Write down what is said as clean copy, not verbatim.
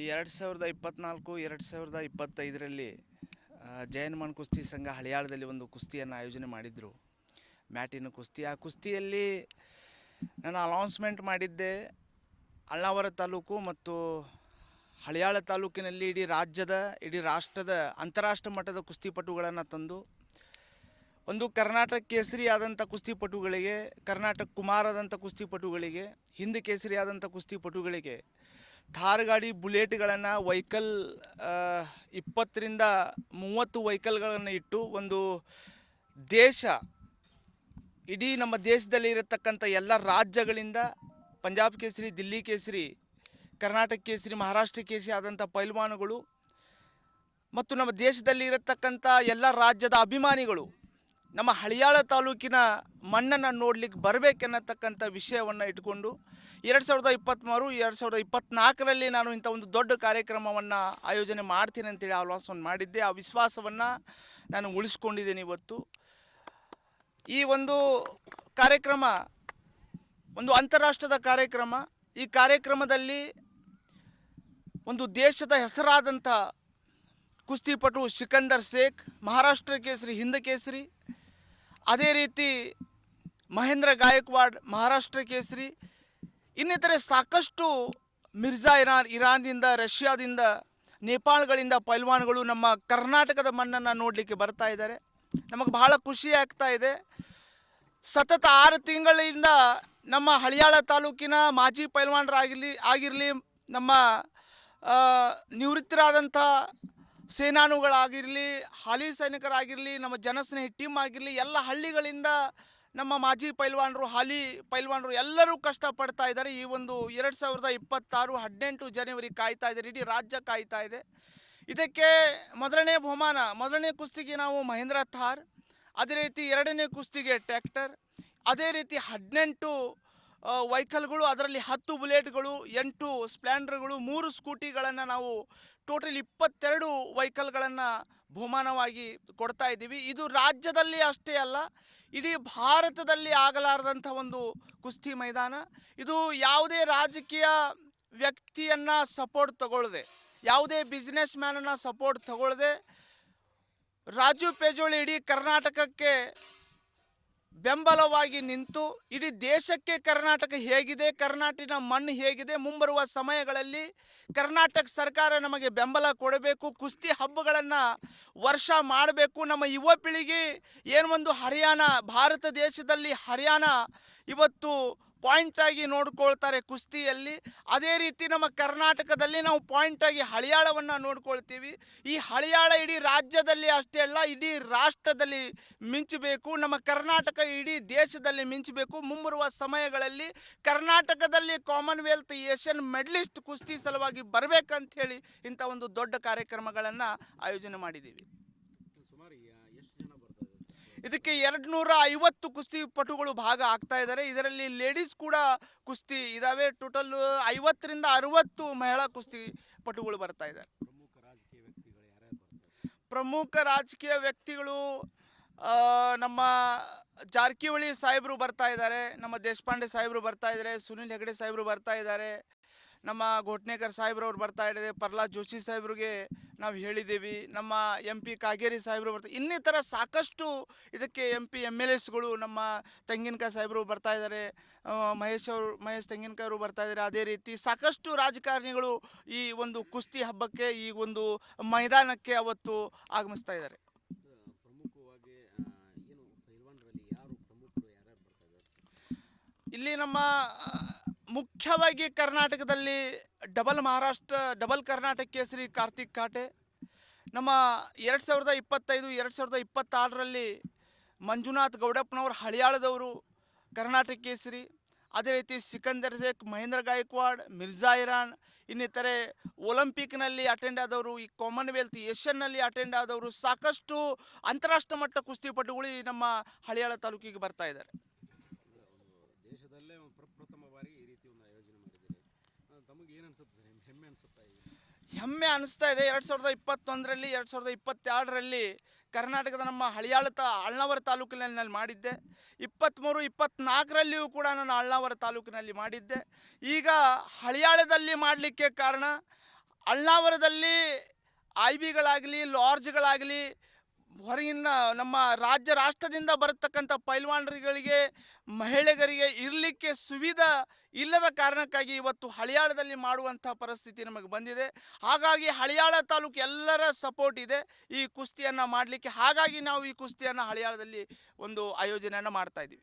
ಈ 2024 2025ರಲ್ಲಿ ಜಯನ್ಮನ್ ಕುಸ್ತಿ ಸಂಘ ಹಳಿಯಾಳದಲ್ಲಿ ಒಂದು ಕುಸ್ತಿಯನ್ನು ಆಯೋಜನೆ ಮಾಡಿದರು. ಮ್ಯಾಟಿನ ಕುಸ್ತಿ. ಆ ಕುಸ್ತಿಯಲ್ಲಿ ನಾನು ಅನೌನ್ಸ್ಮೆಂಟ್ ಮಾಡಿದ್ದೆ. ಅಳ್ನಾವರ ತಾಲೂಕು ಮತ್ತು ಹಳಿಯಾಳ ತಾಲೂಕಿನಲ್ಲಿ ಇಡೀ ರಾಷ್ಟ್ರದ ಅಂತಾರಾಷ್ಟ್ರ ಮಟ್ಟದ ಕುಸ್ತಿಪಟುಗಳನ್ನು ತಂದು ಒಂದು ಕರ್ನಾಟಕ ಕೇಸರಿ ಆದಂಥ ಕುಸ್ತಿಪಟುಗಳಿಗೆ, ಕರ್ನಾಟಕ ಕುಮಾರ್ ಆದಂಥ ಕುಸ್ತಿಪಟುಗಳಿಗೆ, ಹಿಂದ್ ಕೇಸರಿ ಆದಂಥ ಕುಸ್ತಿಪಟುಗಳಿಗೆ ಥಾರ್ ಗಾಡಿ ಬುಲೆಟ್ಗಳನ್ನು ವೆಹಿಕಲ್ 20ರಿಂದ 30 ವೆಹಿಕಲ್ಗಳನ್ನು ಇಟ್ಟು ಒಂದು ಇಡೀ ನಮ್ಮ ದೇಶದಲ್ಲಿ ಇರತಕ್ಕಂಥ ಎಲ್ಲ ರಾಜ್ಯಗಳಿಂದ ಪಂಜಾಬ್ ಕೇಸರಿ, ದಿಲ್ಲಿ ಕೇಸರಿ, ಕರ್ನಾಟಕ ಕೇಸರಿ, ಮಹಾರಾಷ್ಟ್ರ ಕೇಸರಿ ಆದಂಥ ಪೈಲ್ವಾನುಗಳು ಮತ್ತು ನಮ್ಮ ದೇಶದಲ್ಲಿ ಇರತಕ್ಕಂಥ ಎಲ್ಲ ರಾಜ್ಯದ ಅಭಿಮಾನಿಗಳು ನಮ್ಮ ಹಳಿಯಾಳ ತಾಲೂಕಿನ ಮಣ್ಣನ್ನು ನೋಡಲಿಕ್ಕೆ ಬರಬೇಕೆನ್ನತಕ್ಕಂಥ ವಿಷಯವನ್ನು ಇಟ್ಕೊಂಡು 2023 2024ರಲ್ಲಿ ನಾನು ಇಂಥ ಒಂದು ದೊಡ್ಡ ಕಾರ್ಯಕ್ರಮವನ್ನು ಆಯೋಜನೆ ಮಾಡ್ತೀನಿ ಅಂತೇಳಿ ಆಲೋಚನೆ ಮಾಡಿದ್ದೆ. ಆ ವಿಶ್ವಾಸವನ್ನು ನಾನು ಉಳಿಸ್ಕೊಂಡಿದ್ದೇನೆ. ಇವತ್ತು ಈ ಒಂದು ಕಾರ್ಯಕ್ರಮ ಒಂದು ಅಂತಾರಾಷ್ಟ್ರದ ಕಾರ್ಯಕ್ರಮ. ಈ ಕಾರ್ಯಕ್ರಮದಲ್ಲಿ ಒಂದು ದೇಶದ ಹೆಸರಾದಂಥ ಕುಸ್ತಿಪಟು ಸಿಕಂದರ್ ಶೇಖ್, ಮಹಾರಾಷ್ಟ್ರ ಕೇಸರಿ, ಹಿಂದ್ ಕೇಸರಿ, ಅದೇ ರೀತಿ ಮಹೇಂದ್ರ ಗಾಯಕ್ವಾಡ್, ಮಹಾರಾಷ್ಟ್ರ ಕೇಸರಿ, ಇನ್ನಿತರೆ ಸಾಕಷ್ಟು ಮಿರ್ಜಾ ಇರಾನ್ದಿಂದ, ರಷ್ಯಾದಿಂದ, ನೇಪಾಳಗಳಿಂದ ಪೈಲ್ವಾನ್ಗಳು ನಮ್ಮ ಕರ್ನಾಟಕದ ಮಣ್ಣನ್ನು ನೋಡಲಿಕ್ಕೆ ಬರ್ತಾ ಇದ್ದಾರೆ. ನಮಗೆ ಬಹಳ ಖುಷಿ ಆಗ್ತಾ ಇದೆ. ಸತತ 6 ತಿಂಗಳಿಂದ ನಮ್ಮ ಹಳಿಯಾಳ ತಾಲೂಕಿನ ಮಾಜಿ ಪೈಲ್ವಾನರಾಗಿರಲಿ, ನಮ್ಮ ನಿವೃತ್ತರಾದಂಥ ಸೇನಾನುಗಳಾಗಿರಲಿ, ಹಾಲಿ ಸೈನಿಕರಾಗಿರಲಿ, ನಮ್ಮ ಜನಸ್ನೇಹಿ ಟೀಮ್ ಆಗಿರಲಿ, ಎಲ್ಲ ಹಳ್ಳಿಗಳಿಂದ ನಮ್ಮ ಮಾಜಿ ಪೈಲ್ವಾನರು, ಹಾಲಿ ಪೈಲ್ವಾನರು ಎಲ್ಲರೂ ಕಷ್ಟಪಡ್ತಾ ಇದ್ದಾರೆ. ಈ ಒಂದು 2026 18 ಜನವರಿ ಕಾಯ್ತಾ ಇದ್ದಾರೆ. ಇಡೀ ರಾಜ್ಯ ಕಾಯ್ತಾ ಇದೆ. ಇದಕ್ಕೆ ಮೊದಲನೇ ಕುಸ್ತಿಗೆ ನಾವು ಮಹೇಂದ್ರ ಥಾರ್, ಅದೇ ರೀತಿ 2ನೇ ಕುಸ್ತಿಗೆ ಟ್ರ್ಯಾಕ್ಟರ್, ಅದೇ ರೀತಿ 18 ವೆಹಿಕಲ್ಗಳು, ಅದರಲ್ಲಿ 10 ಬುಲೆಟ್ಗಳು, 8 ಸ್ಪ್ಲೆಂಡರ್ಗಳು, 3 ಸ್ಕೂಟಿಗಳನ್ನು ನಾವು ಟೋಟಲ್ 22 ವೆಹಿಕಲ್ಗಳನ್ನು ಬಹುಮಾನವಾಗಿ ಕೊಡ್ತಾ ಇದ್ದೀವಿ. ಇದು ರಾಜ್ಯದಲ್ಲಿ ಅಷ್ಟೇ ಅಲ್ಲ, ಇಡೀ ಭಾರತದಲ್ಲಿ ಆಗಲಾರದಂಥ ಒಂದು ಕುಸ್ತಿ ಮೈದಾನ ಇದು. ಯಾವುದೇ ರಾಜಕೀಯ ವ್ಯಕ್ತಿಯನ್ನು ಸಪೋರ್ಟ್ ತಗೊಳ್ಳದೆ, ಯಾವುದೇ ಬಿಸ್ನೆಸ್ ಮ್ಯಾನನ್ನು ಸಪೋರ್ಟ್ ತಗೊಳ್ಳದೆ, ರಾಜು ಪೇಜೋಳಿ ಇಡೀ ಕರ್ನಾಟಕಕ್ಕೆ ಬೆಂಬಲವಾಗಿ ನಿಂತು ಇಡೀ ದೇಶಕ್ಕೆ ಕರ್ನಾಟಕ ಹೇಗಿದೆ, ಕರ್ನಾಟಕದ ಮಣ್ಣು ಹೇಗಿದೆ, ಮುಂಬರುವ ಸಮಯಗಳಲ್ಲಿ ಕರ್ನಾಟಕ ಸರ್ಕಾರ ನಮಗೆ ಬೆಂಬಲ ಕೊಡಬೇಕು, ಕುಸ್ತಿ ಹಬ್ಬಗಳನ್ನು ವರ್ಷ ಮಾಡಬೇಕು. ನಮ್ಮ ಯುವ ಪೀಳಿಗೆ ಏನು ಒಂದು ಭಾರತ ದೇಶದಲ್ಲಿ ಹರಿಯಾಣ ಇವತ್ತು ಪಾಯಿಂಟಾಗಿ ನೋಡ್ಕೊಳ್ತಾರೆ ಕುಸ್ತಿಯಲ್ಲಿ, ಅದೇ ರೀತಿ ನಮ್ಮ ಕರ್ನಾಟಕದಲ್ಲಿ ನಾವು ಪಾಯಿಂಟಾಗಿ ಹಳಿಯಾಳವನ್ನು ನೋಡ್ಕೊಳ್ತೀವಿ. ಈ ಹಳಿಯಾಳ ಇಡೀ ರಾಜ್ಯದಲ್ಲಿ ಅಷ್ಟೇ ಅಲ್ಲ, ಇಡೀ ರಾಷ್ಟ್ರದಲ್ಲಿ ಮಿಂಚಬೇಕು. ನಮ್ಮ ಕರ್ನಾಟಕ ಇಡೀ ದೇಶದಲ್ಲಿ ಮಿಂಚಬೇಕು. ಮುಂಬರುವ ಸಮಯಗಳಲ್ಲಿ ಕರ್ನಾಟಕದಲ್ಲಿ ಕಾಮನ್ವೆಲ್ತ್, ಏಷ್ಯನ್ ಮೆಡಲಿಸ್ಟ್ ಕುಸ್ತಿ ಸಲುವಾಗಿ ಬರಬೇಕಂಥೇಳಿ ಇಂಥ ಒಂದು ದೊಡ್ಡ ಕಾರ್ಯಕ್ರಮಗಳನ್ನು ಆಯೋಜನೆ ಮಾಡಿದ್ದೀವಿ. ಇದಕ್ಕೆ 250 ಕುಸ್ತಿಪಟುಗಳು ಭಾಗ ಆಗ್ತಾ ಇದ್ದಾರೆ. ಇದರಲ್ಲಿ ಲೇಡೀಸ್ ಕೂಡ ಕುಸ್ತಿ ಇದ್ದಾವೆ. ಟೋಟಲ್ 50ರಿಂದ 60 ಮಹಿಳಾ ಕುಸ್ತಿಪಟುಗಳು ಬರ್ತಾ ಇದ್ದಾರೆ. ಪ್ರಮುಖ ರಾಜಕೀಯ ವ್ಯಕ್ತಿಗಳು ನಮ್ಮ ಜಾರಕಿಹೊಳಿ ಸಾಹೇಬರು ಬರ್ತಾ ಇದ್ದಾರೆ, ನಮ್ಮ ದೇಶಪಾಂಡೆ ಸಾಹೇಬರು ಬರ್ತಾ ಇದ್ದಾರೆ, ಸುನಿಲ್ ಹೆಗಡೆ ಸಾಹೇಬರು ಬರ್ತಾ ಇದ್ದಾರೆ, ನಮ್ಮ ಘೋಟ್ನೇಕರ್ ಸಾಹೇಬ್ರವ್ರು ಬರ್ತಾ ಇದ್ದಾರೆ, ಪ್ರಹ್ಲಾದ್ ಜೋಶಿ ಸಾಹೇಬ್ರಿಗೆ ನಾವು ಹೇಳಿದ್ದೀವಿ, ನಮ್ಮ MP ಕಾಗೇರಿ ಸಾಹೇಬರು ಬರ್ತಾರೆ, ಇನ್ನಿತರ ಸಾಕಷ್ಟು ಇದಕ್ಕೆ MP MLAsಗಳು, ನಮ್ಮ ತೆಂಗಿನಕಾಯಿ ಸಾಹೇಬರು ಬರ್ತಾ ಇದ್ದಾರೆ, ಮಹೇಶ್ ತೆಂಗಿನಕಾಯಿ ಅವರು ಬರ್ತಾ ಇದ್ದಾರೆ. ಅದೇ ರೀತಿ ಸಾಕಷ್ಟು ರಾಜಕಾರಣಿಗಳು ಈ ಒಂದು ಕುಸ್ತಿ ಹಬ್ಬಕ್ಕೆ, ಈ ಒಂದು ಮೈದಾನಕ್ಕೆ ಅವತ್ತು ಆಗಮಿಸ್ತಾ ಇದ್ದಾರೆ. ಇಲ್ಲಿ ನಮ್ಮ ಮುಖ್ಯವಾಗಿ ಕರ್ನಾಟಕದಲ್ಲಿ ಡಬಲ್ ಕರ್ನಾಟಕ ಕೇಸರಿ ಕಾರ್ತಿಕ್ ಕಾಟೆ, ನಮ್ಮ 2025 2026ರಲ್ಲಿ ಮಂಜುನಾಥ್ ಗೌಡಪ್ಪನವರು ಹಳಿಯಾಳದವರು ಕರ್ನಾಟಕ ಕೇಸರಿ, ಅದೇ ರೀತಿ ಸಿಕಂದರ್ ಶೇಖ್, ಮಹೇಂದ್ರ ಗಾಯಕ್ವಾಡ್, ಮಿರ್ಜಾ ಇರಾನ್, ಇನ್ನಿತರೆ ಒಲಿಂಪಿಕ್ನಲ್ಲಿ ಅಟೆಂಡ್ ಆದವರು, ಈ ಕಾಮನ್ವೆಲ್ತ್ ಏಷ್ಯನ್ನಲ್ಲಿ ಅಟೆಂಡ್ ಆದವರು, ಸಾಕಷ್ಟು ಅಂತಾರಾಷ್ಟ್ರ ಮಟ್ಟ ಕುಸ್ತಿಪಟುಗಳು ನಮ್ಮ ಹಳಿಯಾಳ ತಾಲೂಕಿಗೆ ಬರ್ತಾ ಇದ್ದಾರೆ. ಹೆಮ್ಮೆ ಅನಿಸ್ತಾ ಇದೆ. 2021ರಲ್ಲಿ 2022ರಲ್ಲಿ ಕರ್ನಾಟಕದ ನಮ್ಮ ಅಳ್ನಾವರ ತಾಲೂಕಿನಲ್ಲಿ ನಾನು ಮಾಡಿದ್ದೆ. 23 24ರಲ್ಲಿಯೂ ಕೂಡ ನಾನು ಅಳ್ನಾವರ ತಾಲೂಕಿನಲ್ಲಿ ಮಾಡಿದ್ದೆ. ಈಗ ಹಳಿಯಾಳದಲ್ಲಿ ಮಾಡಲಿಕ್ಕೆ ಕಾರಣ ಅಳ್ನಾವರದಲ್ಲಿ ಐ ಬಿಗಳಾಗಲಿ ಲಾಡ್ಜ್ಗಳಾಗಲಿ ಹೊರಗಿನ ನಮ್ಮ ರಾಜ್ಯ ರಾಷ್ಟ್ರದಿಂದ ಬರತಕ್ಕಂಥ ಪೈಲ್ವಾನರುಗಳಿಗೆ ಮಹಿಳೆಯರಿಗೆ ಇರಲಿಕ್ಕೆ ಸುವಿಧ ಇಲ್ಲದ ಕಾರಣಕ್ಕಾಗಿ ಇವತ್ತು ಹಳಿಯಾಳದಲ್ಲಿ ಮಾಡುವಂಥ ಪರಿಸ್ಥಿತಿ ನಮಗೆ ಬಂದಿದೆ. ಹಾಗಾಗಿ ಹಳಿಯಾಳ ತಾಲೂಕು ಎಲ್ಲರ ಸಪೋರ್ಟ್ ಇದೆ ಈ ಕುಸ್ತಿಯನ್ನು ಮಾಡಲಿಕ್ಕೆ. ಹಾಗಾಗಿ ನಾವು ಈ ಕುಸ್ತಿಯನ್ನು ಹಳಿಯಾಳದಲ್ಲಿ ಒಂದು ಆಯೋಜನೆಯನ್ನು ಮಾಡ್ತಾ ಇದ್ದೀವಿ.